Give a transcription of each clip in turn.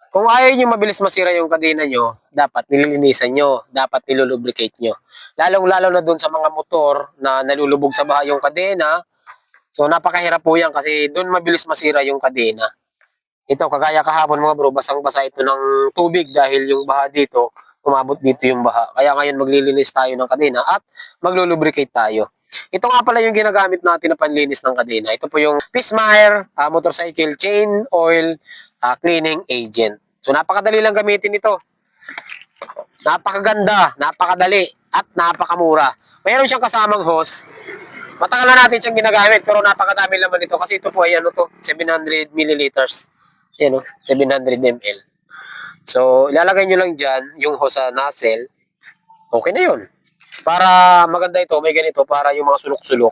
Kung ayaw nyo mabilis masira yung kadena nyo, dapat nililinisan nyo, dapat nilulubricate nyo. Lalong-lalo na dun sa mga motor na nalulubog sa baha yung kadena. So napakahirap po yan kasi dun mabilis masira yung kadena. Ito, kagaya kahapon mga bro, basang-basa ito ng tubig dahil yung baha dito, umabot dito yung baha. Kaya ngayon maglilinis tayo ng kadena at maglulubricate tayo. Ito nga pala yung ginagamit natin na panlinis ng kadena. Ito po yung Pismire motorcycle chain oil cleaning agent. So napakadali lang gamitin ito. Napakaganda, napakadali, at napakamura. Mayroon siyang kasamang hose. Matagal na natin siyang ginagamit pero napakadami naman ito kasi ito po ay 700 milliliters. Yan 700 ml. So, ilalagay nyo lang dyan yung hose sa nozzle. Okay na yun. Para maganda ito, may ganito para yung mga sulok-sulok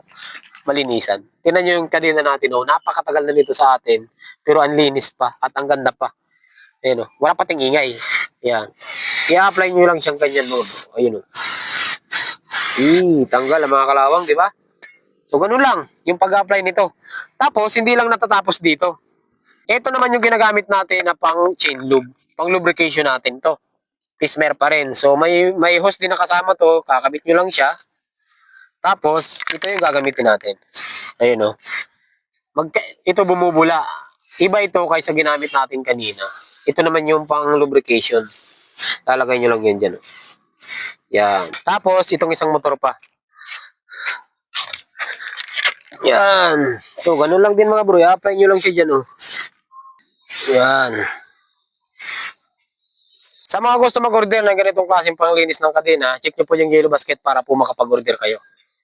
malinisan. Tingnan nyo yung kadena natin, napakatagal na nito sa atin, pero ang linis pa at ang ganda pa. Ayan, wala pating ingay. Yan. I-apply nyo lang siyang ganyan, ayun. Tanggal ang mga kalawang, di ba? So, ganun lang yung pag-apply nito. Tapos, hindi lang natatapos dito. Ito naman yung ginagamit natin na pang chain lube, pang lubrication natin to. Pismer pa rin. So, may hose din na kasama to. Kakabit nyo lang siya. Tapos, ito yung gagamitin natin. Ayun, ito bumubula. Iba ito kaysa ginamit natin kanina. Ito naman yung pang lubrication. Lalagay nyo lang yan dyan. Yan. Tapos, itong isang motor pa. Yan. So, ganun lang din mga bro. I-apply nyo lang siya dyan, Yan. Sa mga gusto mag-order ng ganitong klaseng panglinis ng kadena, check nyo po yung Yellow Basket para po makapag-order kayo.